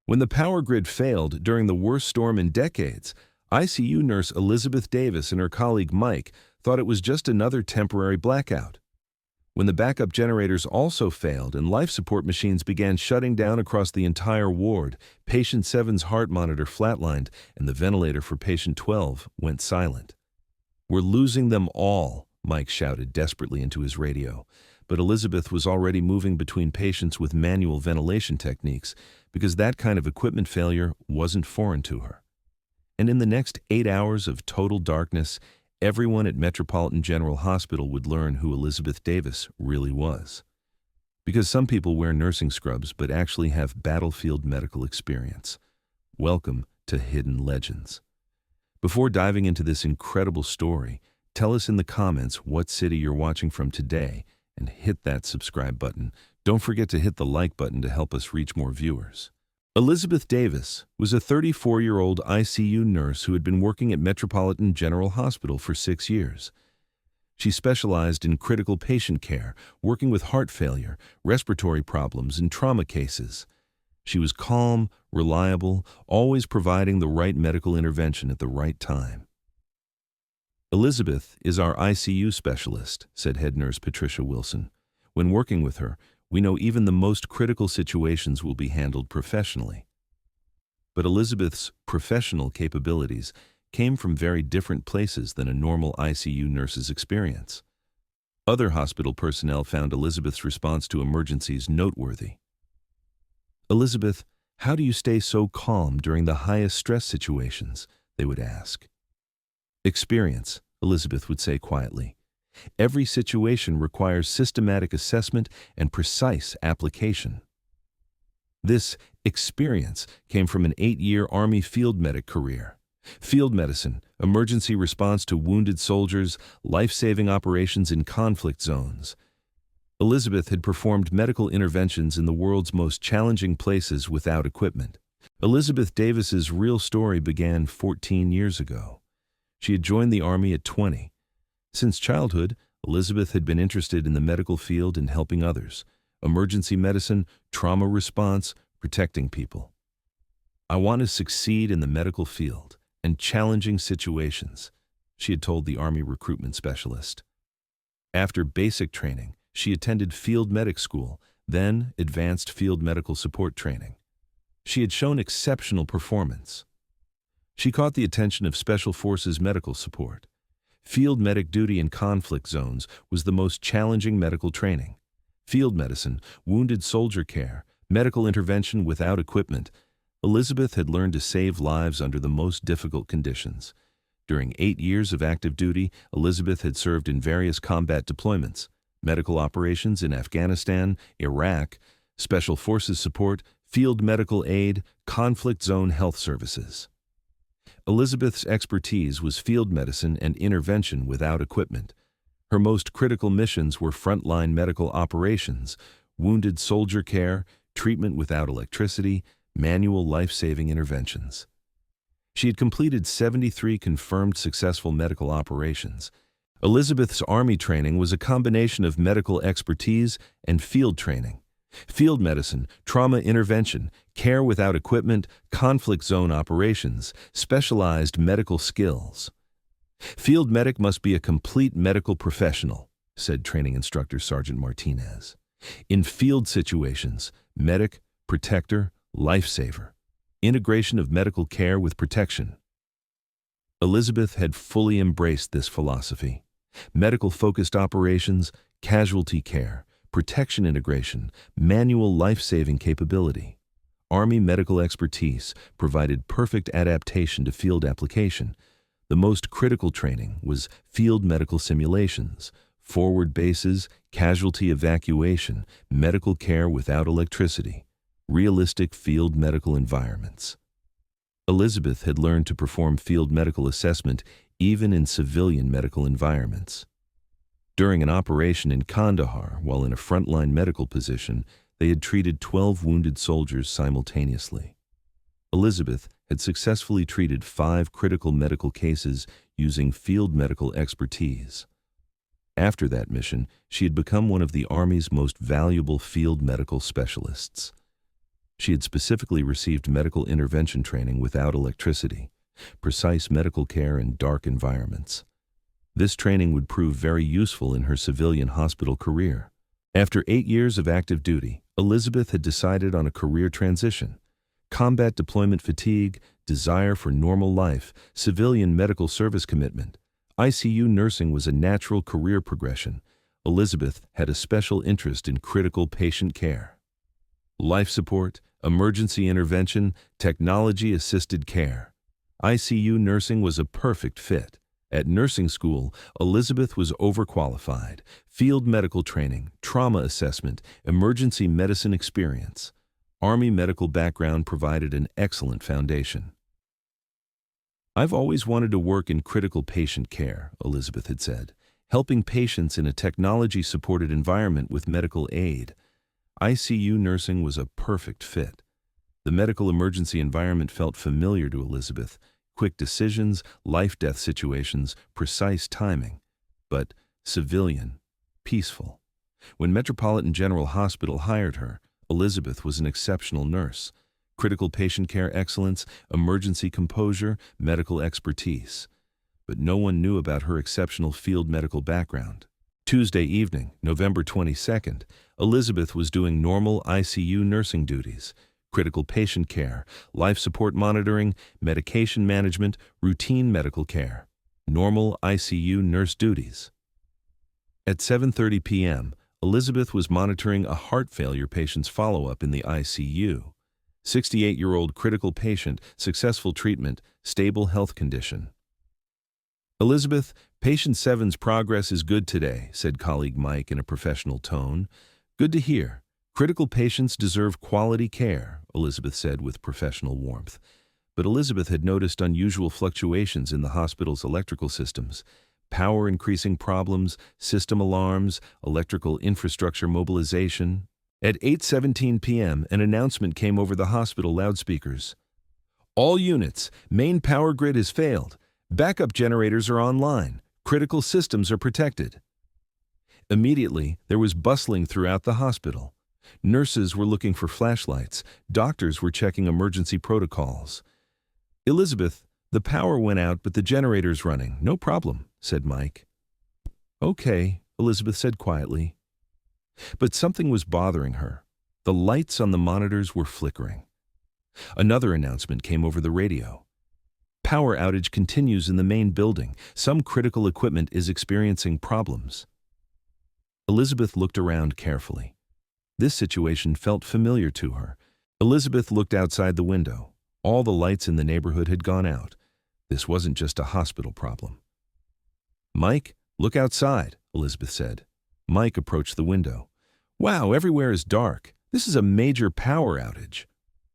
When the power grid failed during the worst storm in decades, ICU nurse Elizabeth Davis and her colleague Mike thought it was just another temporary blackout. When the backup generators also failed and life support machines began shutting down across the entire ward, patient 7's heart monitor flatlined and the ventilator for patient 12 went silent. "We're losing them all," Mike shouted desperately into his radio. But Elizabeth was already moving between patients with manual ventilation techniques because that kind of equipment failure wasn't foreign to her. And in the next 8 hours of total darkness, everyone at Metropolitan General Hospital would learn who Elizabeth Davis really was. Because some people wear nursing scrubs but actually have battlefield medical experience. Welcome to Hidden Legends. Before diving into this incredible story, tell us in the comments what city you're watching from today and hit that subscribe button. Don't forget to hit the like button to help us reach more viewers. Elizabeth Davis was a 34-year-old ICU nurse who had been working at Metropolitan General Hospital for 6 years. She specialized in critical patient care, working with heart failure, respiratory problems, and trauma cases. She was calm, reliable, always providing the right medical intervention at the right time. "Elizabeth is our ICU specialist," said head nurse Patricia Wilson. "When working with her, we know even the most critical situations will be handled professionally." But Elizabeth's professional capabilities came from very different places than a normal ICU nurse's experience. Other hospital personnel found Elizabeth's response to emergencies noteworthy. "Elizabeth, how do you stay so calm during the highest stress situations?" they would ask. "Experience," Elizabeth would say quietly. "Every situation requires systematic assessment and precise application." This experience came from an 8-year Army field medic career. Field medicine, emergency response to wounded soldiers, life-saving operations in conflict zones. Elizabeth had performed medical interventions in the world's most challenging places without equipment. Elizabeth Davis's real story began 14 years ago. She had joined the Army at 20. Since childhood, Elizabeth had been interested in the medical field and helping others, emergency medicine, trauma response, protecting people. "I want to succeed in the medical field and challenging situations," she had told the Army recruitment specialist. After basic training, she attended field medic school, then advanced field medical support training. She had shown exceptional performance. She caught the attention of Special Forces medical support. Field medic duty in conflict zones was the most challenging medical training. Field medicine, wounded soldier care, medical intervention without equipment. Elizabeth had learned to save lives under the most difficult conditions. During 8 years of active duty, Elizabeth had served in various combat deployments, medical operations in Afghanistan, Iraq, Special Forces support, field medical aid, conflict zone health services. Elizabeth's expertise was field medicine and intervention without equipment. Her most critical missions were frontline medical operations, wounded soldier care, treatment without electricity, manual life-saving interventions. She had completed 73 confirmed successful medical operations. Elizabeth's Army training was a combination of medical expertise and field training. Field medicine, trauma intervention, care without equipment, conflict zone operations, specialized medical skills. "Field medic must be a complete medical professional," said training instructor Sergeant Martinez. "In field situations, medic, protector, lifesaver. Integration of medical care with protection." Elizabeth had fully embraced this philosophy. Medical-focused operations, casualty care, protection integration, manual life-saving capability. Army medical expertise provided perfect adaptation to field application. The most critical training was field medical simulations, forward bases, casualty evacuation, medical care without electricity, realistic field medical environments. Elizabeth had learned to perform field medical assessment even in civilian medical environments. During an operation in Kandahar, while in a frontline medical position, they had treated 12 wounded soldiers simultaneously. Elizabeth had successfully treated 5 critical medical cases using field medical expertise. After that mission, she had become one of the Army's most valuable field medical specialists. She had specifically received medical intervention training without electricity, precise medical care in dark environments. This training would prove very useful in her civilian hospital career. After 8 years of active duty, Elizabeth had decided on a career transition. Combat deployment fatigue, desire for normal life, civilian medical service commitment. ICU nursing was a natural career progression. Elizabeth had a special interest in critical patient care. Life support, emergency intervention, technology-assisted care. ICU nursing was a perfect fit. At nursing school, Elizabeth was overqualified. Field medical training, trauma assessment, emergency medicine experience. Army medical background provided an excellent foundation. "I've always wanted to work in critical patient care," Elizabeth had said, "helping patients in a technology-supported environment with medical aid. ICU nursing was a perfect fit." The medical emergency environment felt familiar to Elizabeth. Quick decisions, life-death situations, precise timing. But civilian, peaceful. When Metropolitan General Hospital hired her, Elizabeth was an exceptional nurse. Critical patient care excellence, emergency composure, medical expertise. But no one knew about her exceptional field medical background. Tuesday evening, November 22nd, Elizabeth was doing normal ICU nursing duties. Critical patient care, life support monitoring, medication management, routine medical care. Normal ICU nurse duties. At 7:30 p.m., Elizabeth was monitoring a heart failure patient's follow-up in the ICU. 68-year-old critical patient, successful treatment, stable health condition. "Elizabeth, patient 7's progress is good today," said colleague Mike in a professional tone. "Good to hear. Critical patients deserve quality care," Elizabeth said with professional warmth. But Elizabeth had noticed unusual fluctuations in the hospital's electrical systems. Power increasing problems, system alarms, electrical infrastructure mobilization. At 8:17 p.m., an announcement came over the hospital loudspeakers. "All units, main power grid has failed. Backup generators are online. Critical systems are protected." Immediately, there was bustling throughout the hospital. Nurses were looking for flashlights. Doctors were checking emergency protocols. "Elizabeth, the power went out, but the generator's running. No problem," said Mike. "Okay," Elizabeth said quietly. But something was bothering her. The lights on the monitors were flickering. Another announcement came over the radio. "Power outage continues in the main building. Some critical equipment is experiencing problems." Elizabeth looked around carefully. This situation felt familiar to her. Elizabeth looked outside the window. All the lights in the neighborhood had gone out. This wasn't just a hospital problem. "Mike, look outside," Elizabeth said. Mike approached the window. "Wow, everywhere is dark. This is a major power outage."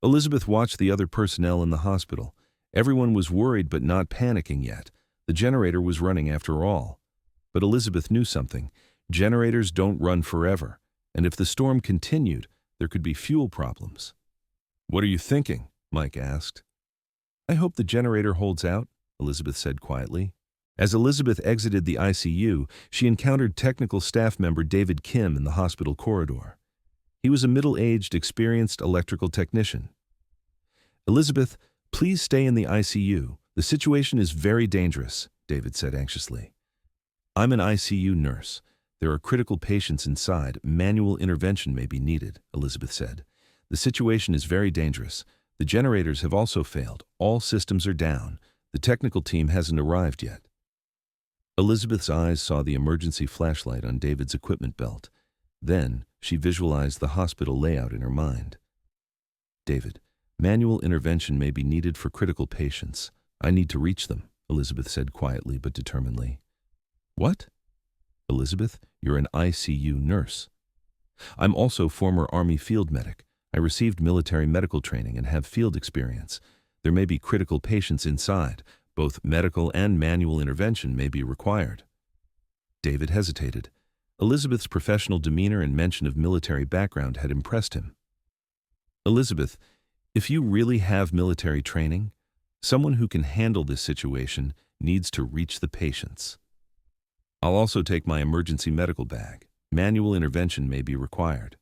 Elizabeth watched the other personnel in the hospital. Everyone was worried but not panicking yet. The generator was running after all. But Elizabeth knew something. Generators don't run forever. And if the storm continued, there could be fuel problems. "What are you thinking?" Mike asked. "I hope the generator holds out," Elizabeth said quietly. As Elizabeth exited the ICU, she encountered technical staff member David Kim in the hospital corridor. He was a middle-aged, experienced electrical technician. "Elizabeth, please stay in the ICU. The situation is very dangerous," David said anxiously. "I'm an ICU nurse. There are critical patients inside. Manual intervention may be needed," Elizabeth said. "The situation is very dangerous. The generators have also failed. All systems are down. The technical team hasn't arrived yet." Elizabeth's eyes saw the emergency flashlight on David's equipment belt. Then she visualized the hospital layout in her mind. "David, manual intervention may be needed for critical patients. I need to reach them," Elizabeth said quietly but determinedly. "What?" "Elizabeth, you're an ICU nurse." "I'm also former Army field medic. I received military medical training and have field experience. There may be critical patients inside. Both medical and manual intervention may be required." David hesitated. Elizabeth's professional demeanor and mention of military background had impressed him. "Elizabeth, if you really have military training, someone who can handle this situation needs to reach the patients. I'll also take my emergency medical bag. Manual intervention may be required."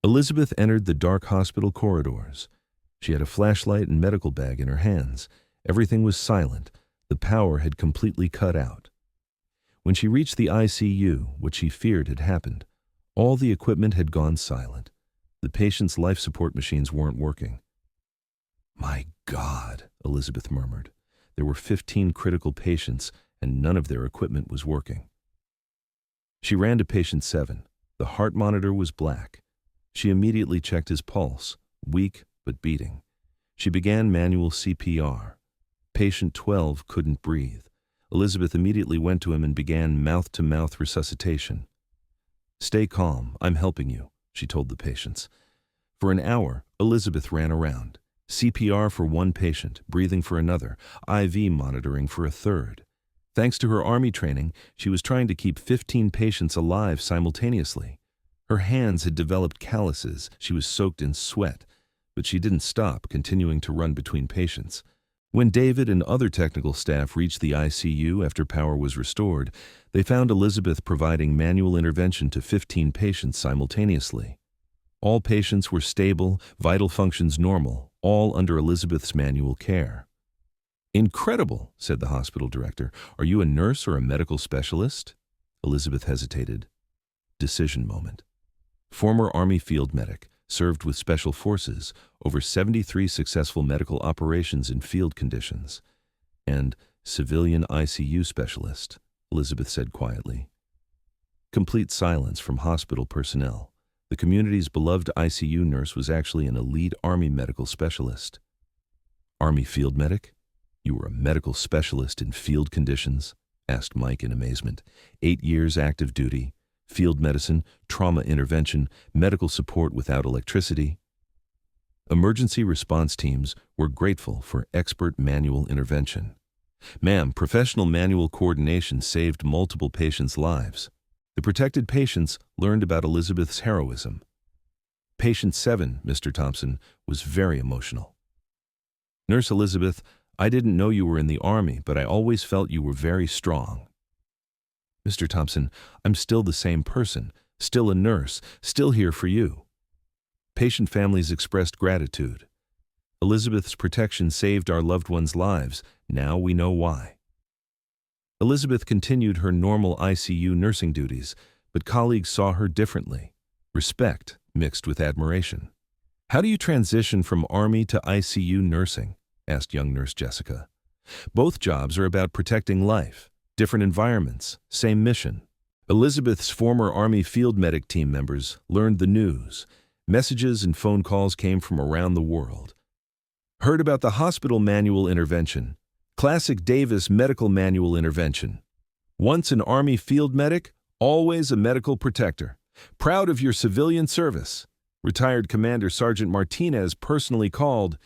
Elizabeth entered the dark hospital corridors. She had a flashlight and medical bag in her hands. Everything was silent. The power had completely cut out. When she reached the ICU, what she feared had happened. All the equipment had gone silent. The patient's life support machines weren't working. "My God," Elizabeth murmured. There were 15 critical patients, and none of their equipment was working. She ran to patient 7. The heart monitor was black. She immediately checked his pulse, weak but beating. She began manual CPR. Patient 12 couldn't breathe. Elizabeth immediately went to him and began mouth-to-mouth resuscitation. "Stay calm, I'm helping you," she told the patients. For an hour, Elizabeth ran around. CPR for one patient, breathing for another, IV monitoring for a third. Thanks to her Army training, she was trying to keep 15 patients alive simultaneously. Her hands had developed calluses, she was soaked in sweat, but she didn't stop, continuing to run between patients. When David and other technical staff reached the ICU after power was restored, they found Elizabeth providing manual intervention to 15 patients simultaneously. All patients were stable, vital functions normal, all under Elizabeth's manual care. "Incredible," said the hospital director. "Are you a nurse or a medical specialist?" Elizabeth hesitated. Decision moment. Former Army field medic, served with Special Forces, over 73 successful medical operations in field conditions. And civilian ICU specialist, Elizabeth said quietly. Complete silence from hospital personnel. The community's beloved ICU nurse was actually an elite Army medical specialist. "Army field medic? You were a medical specialist in field conditions?" asked Mike in amazement. 8 years active duty, field medicine, trauma intervention, medical support without electricity. Emergency response teams were grateful for expert manual intervention. "Ma'am, professional manual coordination saved multiple patients' lives." The protected patients learned about Elizabeth's heroism. Patient 7, Mr. Thompson, was very emotional. "Nurse Elizabeth, I didn't know you were in the Army, but I always felt you were very strong." "Mr. Thompson, I'm still the same person, still a nurse, still here for you." Patient families expressed gratitude. "Elizabeth's protection saved our loved ones' lives. Now we know why." Elizabeth continued her normal ICU nursing duties, but colleagues saw her differently. Respect mixed with admiration. "How do you transition from Army to ICU nursing?" asked young nurse Jessica. "Both jobs are about protecting life. Different environments, same mission." Elizabeth's former Army field medic team members learned the news. Messages and phone calls came from around the world. "Heard about the hospital manual intervention. Classic Davis medical manual intervention. Once an Army field medic, always a medical protector. Proud of your civilian service." Retired Commander Sergeant Martinez personally called,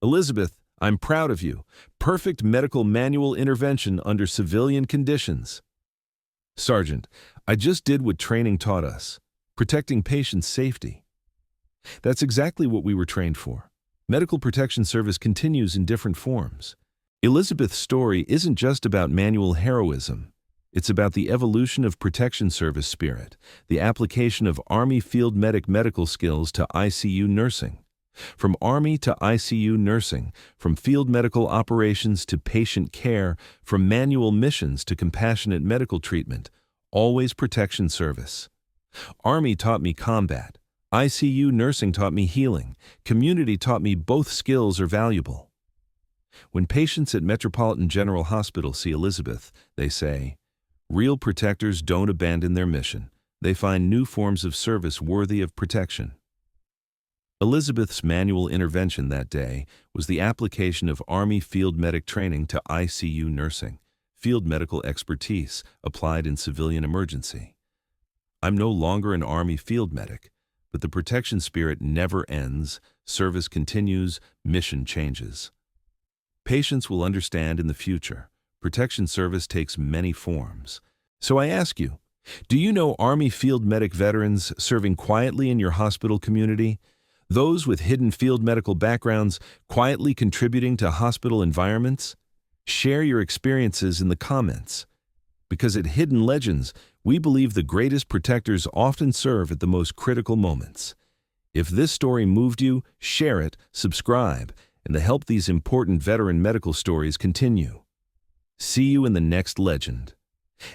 "Elizabeth, I'm proud of you. Perfect medical manual intervention under civilian conditions." "Sergeant, I just did what training taught us, protecting patients' safety." That's exactly what we were trained for. Medical protection service continues in different forms. Elizabeth's story isn't just about manual heroism. It's about the evolution of protection service spirit, the application of Army field medic medical skills to ICU nursing. From Army to ICU nursing, from field medical operations to patient care, from manual missions to compassionate medical treatment, always protection service. Army taught me combat. ICU nursing taught me healing. Community taught me both skills are valuable. When patients at Metropolitan General Hospital see Elizabeth, they say, "Real protectors don't abandon their mission. They find new forms of service worthy of protection." Elizabeth's manual intervention that day was the application of Army field medic training to ICU nursing, field medical expertise applied in civilian emergency. "I'm no longer an Army field medic, but the protection spirit never ends, service continues, mission changes." Patients will understand in the future. Protection service takes many forms. So I ask you, do you know Army field medic veterans serving quietly in your hospital community? Those with hidden field medical backgrounds quietly contributing to hospital environments? Share your experiences in the comments. Because at Hidden Legends, we believe the greatest protectors often serve at the most critical moments. If this story moved you, share it, subscribe, and to help these important veteran medical stories continue. See you in the next legend.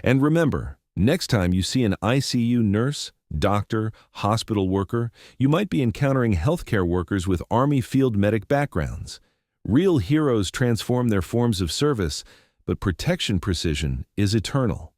And remember, next time you see an ICU nurse, doctor, hospital worker, you might be encountering healthcare workers with Army field medic backgrounds. Real heroes transform their forms of service, but protection precision is eternal.